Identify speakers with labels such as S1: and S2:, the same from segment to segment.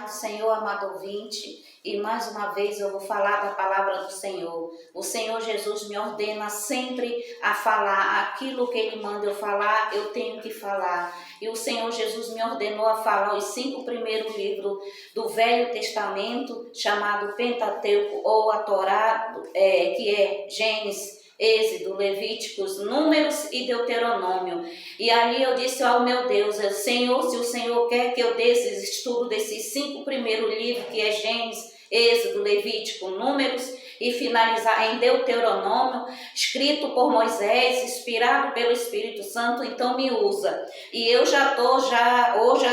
S1: do Senhor, amado ouvinte, e mais uma vez eu vou falar da palavra do Senhor. O Senhor Jesus me ordena sempre a falar aquilo que Ele manda eu falar, eu tenho que falar. E o Senhor Jesus me ordenou a falar os 5 primeiros livros do Velho Testamento, chamado Pentateuco ou a Torá, que é Gênesis, Êxodo, Levíticos, Números e Deuteronômio. E ali eu disse ao meu Deus, Senhor, se o Senhor quer que eu dê esse estudo desses 5 primeiros livros, que é Gênesis, Êxodo, Levítico, Números, e finalizar em Deuteronômio, escrito por Moisés, inspirado pelo Espírito Santo, então me usa. E eu já estou, hoje,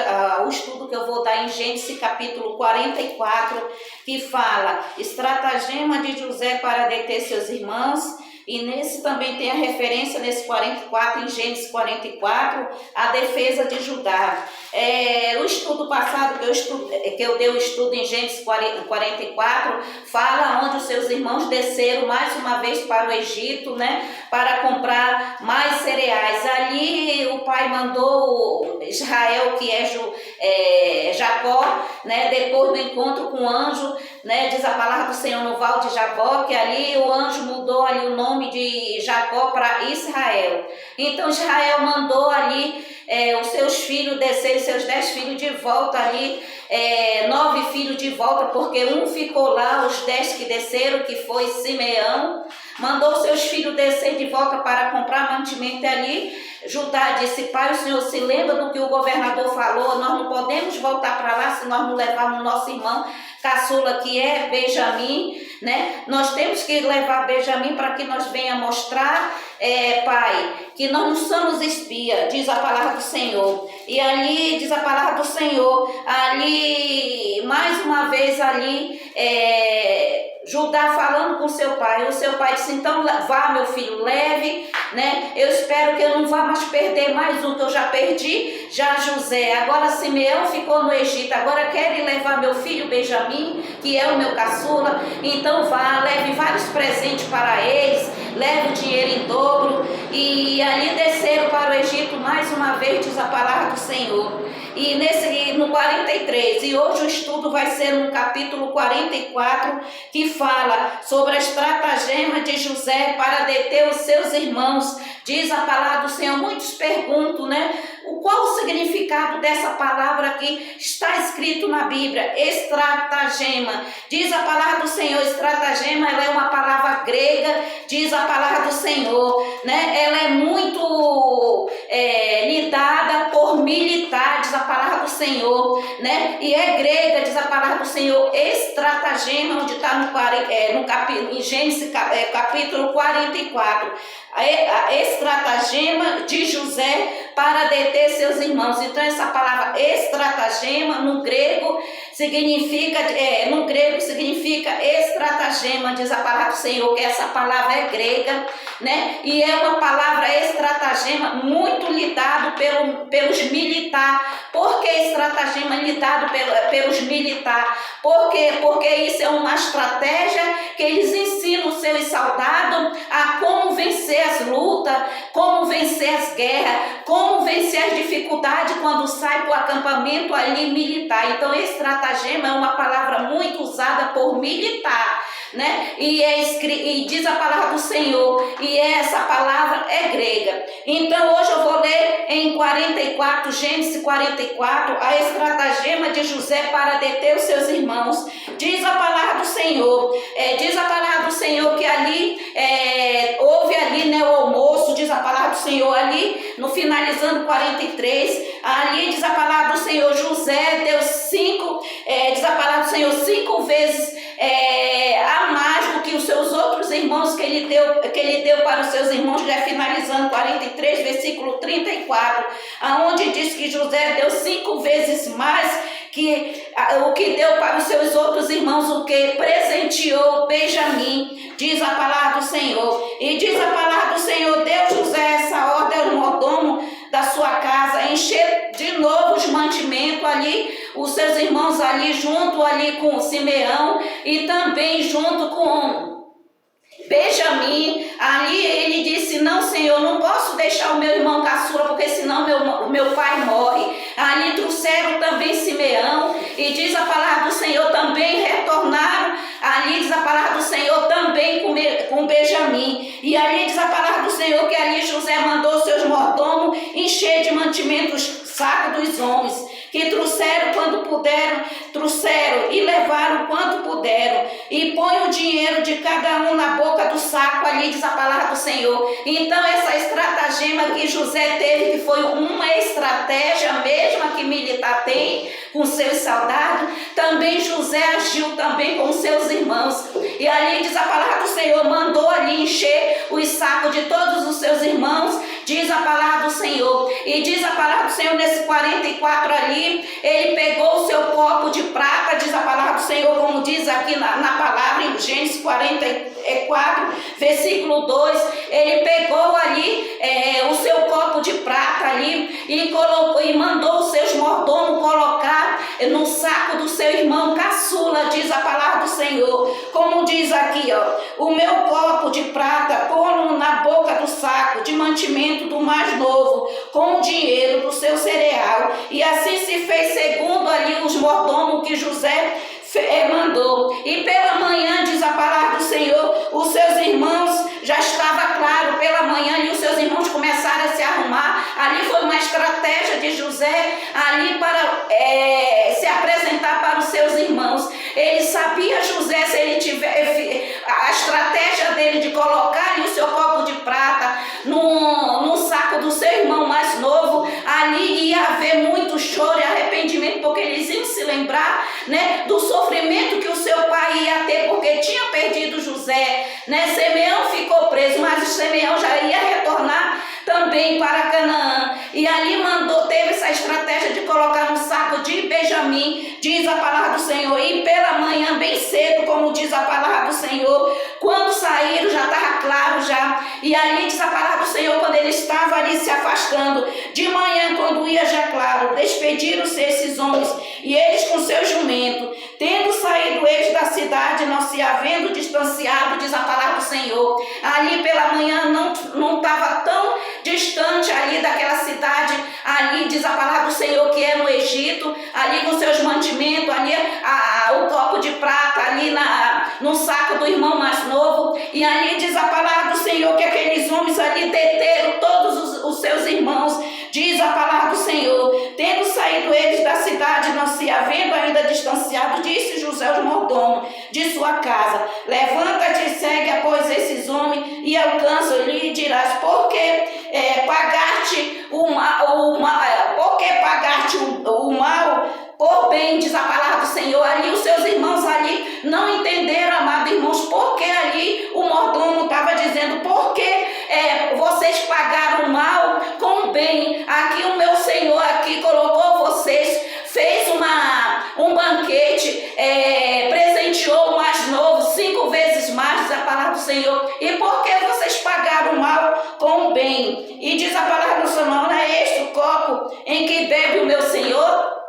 S1: o estudo que eu vou dar em Gênesis capítulo 44, que fala, estratagema de José para deter seus irmãos. E nesse também tem a referência, nesse 44, em Gênesis 44, a defesa de Judá. O estudo passado que eu dei o estudo em Gênesis 44, fala onde os seus irmãos desceram mais uma vez para o Egito, né, para comprar mais cereais. Ali o pai mandou Israel, que é Jacó, né, depois do encontro com o anjo, né, diz a palavra do Senhor no Val de Jabó, que ali o anjo mudou ali o nome de Jacó para Israel. Então Israel mandou ali os seus filhos descerem, seus 10 filhos de volta ali, 9 filhos de volta, porque um ficou lá, os 10 que desceram, que foi Simeão, mandou seus filhos descer de volta para comprar mantimento ali. Judá disse, pai, o senhor se lembra do que o governador falou? Nós não podemos voltar para lá se nós não levarmos nosso irmão caçula, que é Benjamim, né? Nós temos que levar Benjamim para que nós venha mostrar, pai, que nós não somos espia, diz a palavra do Senhor. E ali, diz a palavra do Senhor, ali, mais uma vez ali, Judá falando com seu pai, o seu pai disse, então vá meu filho, leve, né? Eu espero que eu não vá mais perder mais um, que eu já perdi, já José, agora Simeão ficou no Egito, agora querem levar meu filho Benjamim, que é o meu caçula, então vá, leve vários presentes para eles, leve o dinheiro em dobro, e ali desceram para o Egito mais uma vez, diz a palavra do Senhor. E no 43, e hoje o estudo vai ser no capítulo 44, que fala sobre a estratagema de José para deter os seus irmãos. Diz a palavra do Senhor, muitos perguntam, né? Qual o significado dessa palavra que está escrito na Bíblia? Estratagema. Diz a palavra do Senhor, estratagema, ela é uma palavra grega, diz a palavra do Senhor, né? Ela é muito lidada por militares, diz a palavra do Senhor, né? E é grega, diz a palavra do Senhor, estratagema, onde está em Gênesis capítulo 44. A estratagema de José para deter seus irmãos. Então essa palavra estratagema no grego significa estratagema, diz a palavra do Senhor, que essa palavra é grega, né? E é uma palavra estratagema muito lidado pelos militares. Por que estratagema lidado pelos militares? Por quê? Porque isso é uma estratégia que eles ensinam os seus soldados a como vencer as lutas, como vencer as guerras, como vencer as dificuldades quando sai para o acampamento ali militar. Então, estratagema é uma palavra muito usada por militar, né? E diz a palavra do Senhor, e essa palavra é grega. Então, hoje eu vou ler em 44, Gênesis 44, a estratagema de José para deter os seus irmãos. Diz a palavra do Senhor, diz a palavra do Senhor que ali houve ali, né, o almoço, diz a palavra do Senhor ali, no finalizando 43, ali diz a palavra do Senhor, José deu diz a palavra do Senhor, 5 vezes a mais do que os seus outros irmãos que ele deu para os seus irmãos, já finalizando 43, versículo 34, aonde diz que José deu 5 vezes mais que o que deu para os seus outros irmãos, o que presenteou Benjamim, diz a palavra do Senhor. E diz a palavra do Senhor, deu José essa ordem ao mordomo da sua casa, encher de novo os mantimentos ali, os seus irmãos ali, junto ali com Simeão, e também junto com Benjamim. Ali ele disse, não, Senhor, não posso deixar o meu irmão caçula, porque senão o meu pai morre. Ali trouxeram também Simeão, e diz a palavra com Benjamim. E ali diz a palavra do Senhor que ali José mandou seus mordomos encher de mantimentos sacos dos homens, que trouxeram quando puderam, trouxeram e levaram quanto puderam, e põe o dinheiro de cada um na boca do saco, ali diz a palavra do Senhor. Então essa estratagema que José teve, que foi uma estratégia mesmo que militar tem com seus soldados, também José agiu também com seus irmãos. E ali diz a palavra do Senhor, mandou ali encher os sacos de todos os seus irmãos, diz a palavra do Senhor. E diz a palavra do Senhor nesse 44 ali, ele pegou o seu copo de prata, diz a palavra do Senhor, como diz aqui na palavra em Gênesis 44, versículo 2, ele pegou ali o seu copo de prata ali e colocou e mandou os seus mordomos colocar no saco do seu irmão caçula, diz a palavra do Senhor, como diz aqui, ó, o meu copo de prata pô-lo na boca do saco de mantimento do mais novo, com o dinheiro do seu cereal. E assim se fez segundo ali os mordomos que José mandou. E pela manhã, diz a palavra do Senhor, os seus irmãos, já estava claro, pela manhã e os seus irmãos começaram a se arrumar. Ali foi uma estratégia de José, ali para se apresentar para os seus irmãos. Ele sabia, José, se ele tiver a estratégia dele de colocar ali o seu copo de prata no saco do seu irmão mais novo, ali ia haver muito choro e arrependimento, porque eles iam se lembrar, né, do sofrimento que o seu pai ia ter, porque tinha perdido José, né? Simeão ficou preso, mas o Simeão já ia retornar também para Canaã. E ali teve essa estratégia de colocar no saco de Benjamim, diz a palavra do Senhor. E pela manhã, bem cedo, como diz a palavra do Senhor, quando saíram, já estava claro já. E ali diz a palavra do Senhor, quando ele estava ali se afastando, de manhã, quando ia já claro, despediram-se esses homens, e eles com seu jumento, tendo saído eles da cidade, não se havendo distanciado, diz a palavra do Senhor. Ali pela manhã não estava tão distante ali daquela cidade, ali diz a palavra do Senhor que é no Egito, ali com seus mantimentos, ali o copo de prata ali no saco do irmão mais novo. E ali diz a palavra do Senhor que aqueles homens ali deteram todos os seus irmãos, diz a palavra do Senhor, tendo saído eles da cidade, não se havendo ainda distanciado, disse José aos mordomos de sua casa, levanta-te e segue após esses homens e alcança-lhe e dirás, por que pagaste o mal por bem, diz a palavra do Senhor. Ali os seus irmãos ali não entenderam, amados irmãos, porque ali o mordomo estava dizendo, porque vocês pagaram o mal com o bem. Aqui o meu Senhor aqui colocou vocês, fez um banquete, presenteou o mais novo 5 vezes mais, diz a palavra do Senhor. E por que vocês pagaram o mal com o bem? E diz a palavra do Senhor, não é este o copo em que bebe o meu Senhor?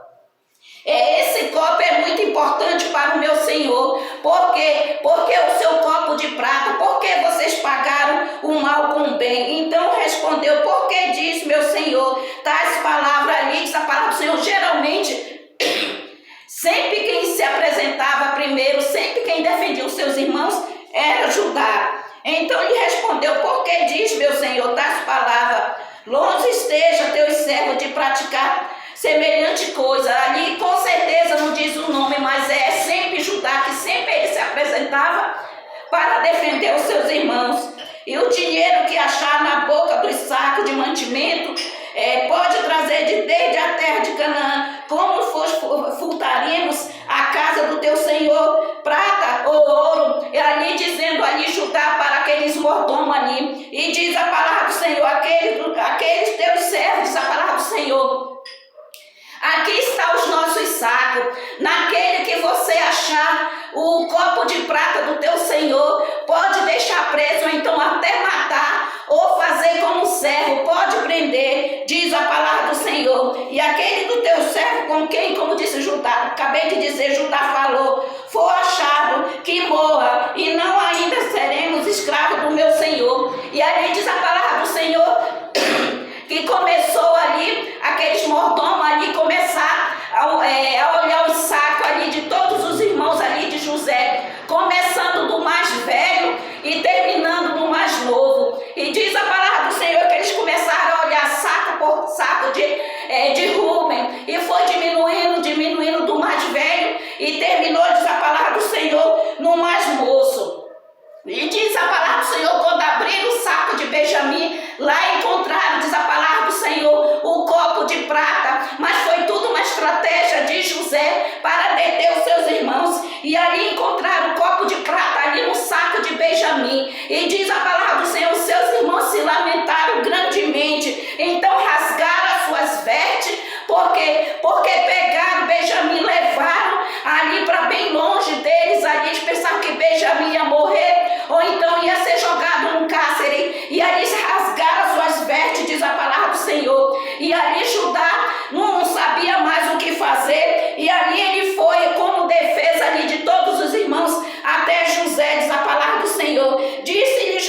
S1: Esse copo é muito importante para o meu Senhor. Por quê? Porque o seu copo de prata, porque vocês pagaram o mal com o bem? Então respondeu, porque diz meu Senhor tais palavras ali, diz a palavra do Senhor. Geralmente, sempre quem se apresentava primeiro, sempre quem defendia os seus irmãos era Judá. Então ele respondeu, porque diz meu Senhor tais palavras, longe esteja teus servos de praticar semelhante coisa. Ali com certeza não diz o nome, mas é sempre Judá, que sempre ele se apresentava para defender os seus irmãos. E o dinheiro que achar na boca dos sacos de mantimento pode trazer desde a terra de Canaã, como furtaremos a casa do teu Senhor, prata ou ouro. E ali dizendo ali Judá para aqueles mordomos ali, e diz a palavra do Senhor, aqueles teus servos, diz a palavra do Senhor, aqui está os nossos sacos, naquele que você achar o copo de prata do teu Senhor, pode deixar preso, ou então até matar, ou fazer como servo, pode prender, diz a palavra do Senhor. E aquele do teu servo com quem, como disse Judá, acabei de dizer, Judá falou, for achado, que morra, e não ainda seremos escravos do meu Senhor. E ali diz a palavra do Senhor, que começou ali, aqueles mordomos ali começar a olhar os sacos ali de todos os irmãos ali de José, começando do mais velho e terminando e terminou, diz a palavra do Senhor, no mais moço. E diz a palavra do Senhor, quando abriram o saco de Benjamim, lá encontraram, diz a palavra do Senhor, o copo de prata, mas foi tudo uma estratégia de José para deter os seus irmãos. E ali encontraram o copo de prata, ali no saco de Benjamim. E diz a palavra do Senhor, seus irmãos se lamentaram grandemente, então rasgaram as suas vestes, porque pegaram Benjamim, levaram ali para bem longe deles, ali eles pensavam que Benjamim ia morrer, ou então ia ser jogado num cárcere, e ali rasgaram as suas vestes, diz a palavra do Senhor. E ali Judá não sabia mais o que fazer, e ali ele foi como defesa ali de todos os irmãos, até José, diz a palavra do Senhor. Disse-lhe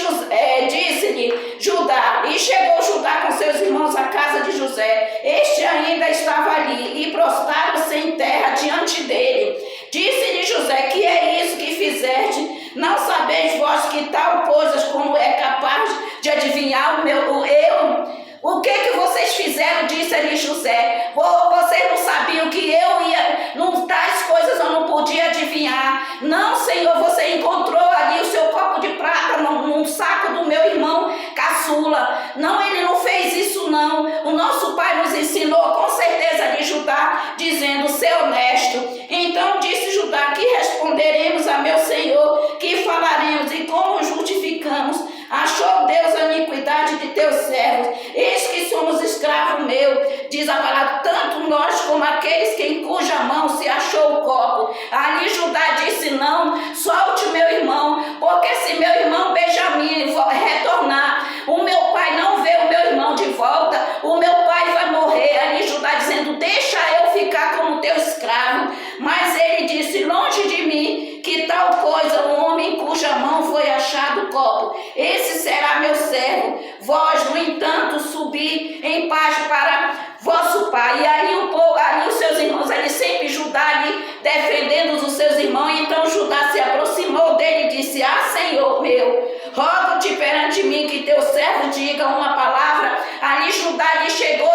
S1: Judá, e chegou Judá com seus irmãos à casa de José. Este ainda estava ali, e prostraram-se em terra diante dele. Disse-lhe José, que é isso que fizeste? Não sabeis vós que tal coisas como é capaz de adivinhar o que vocês fizeram? Disse-lhe José. Vocês não sabiam que eu ia, tais coisas eu não podia adivinhar. Não, Senhor, você encontrou ali o seu copo de prata num saco do meu irmão caçula. Não, ele não fez isso não. O nosso pai nos ensinou com certeza ali Judá, dizendo, ser honesto. Então disse Judá, que responderemos a meu Senhor, que falaremos e como justificamos? Achou Deus a iniquidade de teus servos, eis que somos escravos meu, diz a palavra, tanto nós como aqueles que em cuja mão se achou o copo. Ali Judá disse, não, solte meu irmão, porque se meu irmão Benjamim retornar, o meu pai não vê o meu irmão de volta, o meu pai vai morrer. Ali Judá dizendo, deixa eu ficar como teu escravo. Mas ele disse, longe de mim que tal coisa, um homem em cuja mão foi achado o copo, esse será meu servo. Vós, no entanto, subi em paz para vosso pai. E ali os seus irmãos, ali sempre Judá ali defendendo os seus irmãos. Então Judá se aproximou dele e disse, Senhor meu, rogo-te perante mim que teu servo diga uma palavra. Ali Judá lhe chegou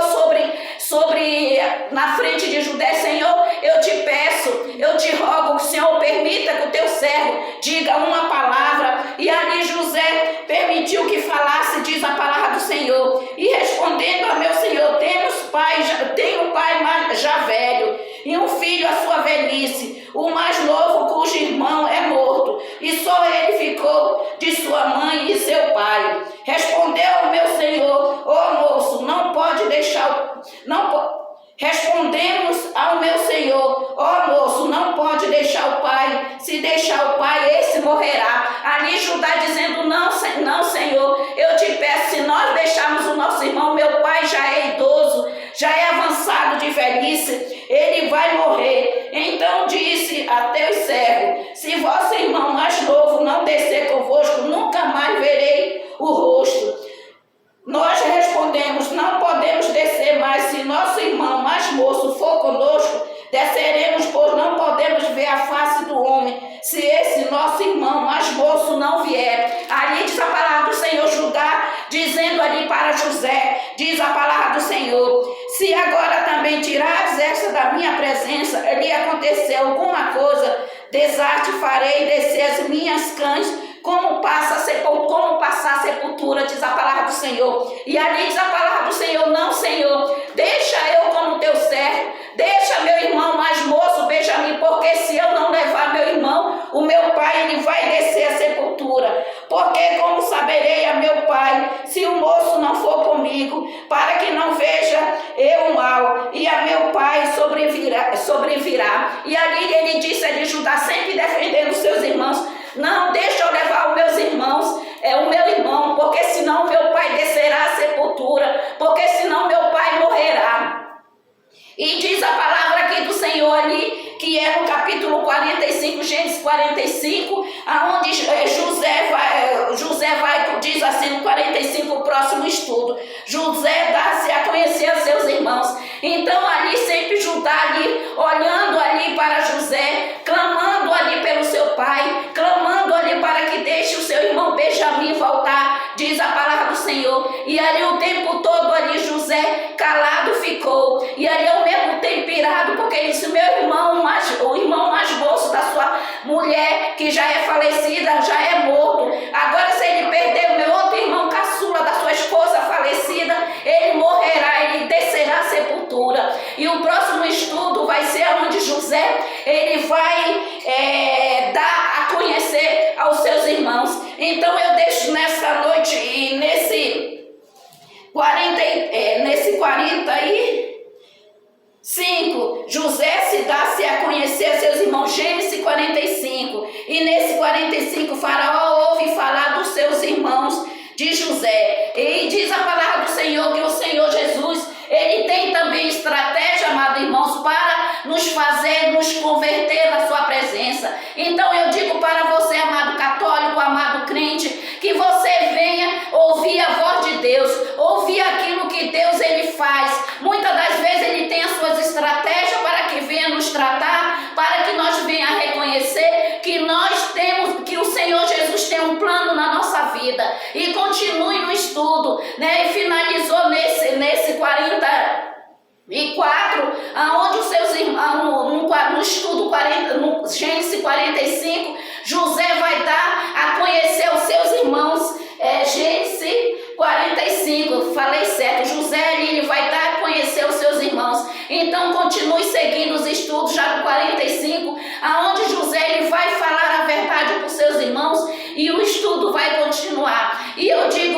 S1: na frente de José, Senhor, eu te peço, eu te rogo, o Senhor permita que o teu servo diga uma palavra. E ali José permitiu que falasse, diz a palavra do Senhor. E respondendo a meu Senhor, tenho um pai já velho, e um filho à sua velhice, o mais novo cujo irmão é morto, e só ele ficou de sua mãe e seu pai. Respondeu ao meu Senhor, moço, não pode deixar, respondemos ao meu Senhor, moço, não pode deixar o pai, se deixar o pai, esse morrerá. Ali Judá dizendo, não Senhor, eu te peço, se nós deixarmos o nosso irmão, meu pai já é idoso, já é avançado de velhice, ele vai morrer. Então disse a teu servo, se vosso irmão mais novo não descer convosco, nunca mais verei o rosto. Nós respondemos, não podemos descer, mas se nosso irmão mais moço for conosco, desceremos, pois não podemos ver a face do homem, se esse nosso irmão mais moço não vier. Ali diz a palavra do Senhor, Judá, dizendo ali para José, diz a palavra do Senhor, se agora também tirares esta da minha presença, lhe acontecer alguma coisa, desarte farei descer as minhas cães, como passar a sepultura, diz a palavra do Senhor. E ali diz a palavra do Senhor, não Senhor, deixa eu como teu servo, deixa meu irmão mais moço Benjamim, porque se eu não levar meu irmão, o meu pai ele vai descer a sepultura, porque como saberei a meu pai, se o moço não for comigo, para que não veja eu o mal, e a meu pai sobrevirá. E ali ele disse ali, Judá sempre defendendo os seus irmãos, não, deixa eu levar os meus irmãos, o meu irmão, porque senão meu pai descerá a sepultura, porque senão meu pai morrerá. E diz a palavra aqui do Senhor ali, que é no capítulo 45, Gênesis 45, aonde José vai, diz assim no 45, o próximo estudo, José dá-se a conhecer a seus irmãos. Então ali sempre Judá ali, olhando ali para José, clamando ali pelo seu pai, clamando ali para que deixe o seu irmão Benjamim voltar, diz a palavra do Senhor. E ali o tempo todo ali José calado ficou, e ali ao mesmo tempo irado, porque ele disse, o irmão mais que já é falecida, já é morto. Agora, se ele perder o meu outro irmão caçula da sua esposa falecida, ele morrerá, ele descerá à sepultura. E o próximo estudo vai ser onde José, ele vai dar a conhecer aos seus irmãos. Então eu deixo nessa noite e nesse 45, José se dá-se a conhecer a seus irmãos, Gênesis 45. E nesse 45, Faraó ouve falar dos seus irmãos de José. E diz a palavra do Senhor que o Senhor Jesus, ele tem também estratégia, amados irmãos, para nos fazer, nos converter na sua presença. Então eu digo para você, amado católico, amado crente, que você venha ouvir a voz de Deus, ouvir aquilo que Deus ele faz. Muitas das vezes ele tem as suas estratégias para que venha nos tratar, para que nós venha a reconhecer que nós temos, que o Senhor Jesus tem um plano na nossa vida. E continue no estudo, né? E finalizou nesse 44, aonde os seus irmãos, no estudo 40, no Gênesis 45, José vai dar a conhecer aos seus irmãos, Gênesis 45, falei certo, José ele vai dar a conhecer aos seus irmãos. Então continue seguindo os estudos já no 45, aonde José ele vai falar a verdade para os seus irmãos e o estudo vai continuar. E eu digo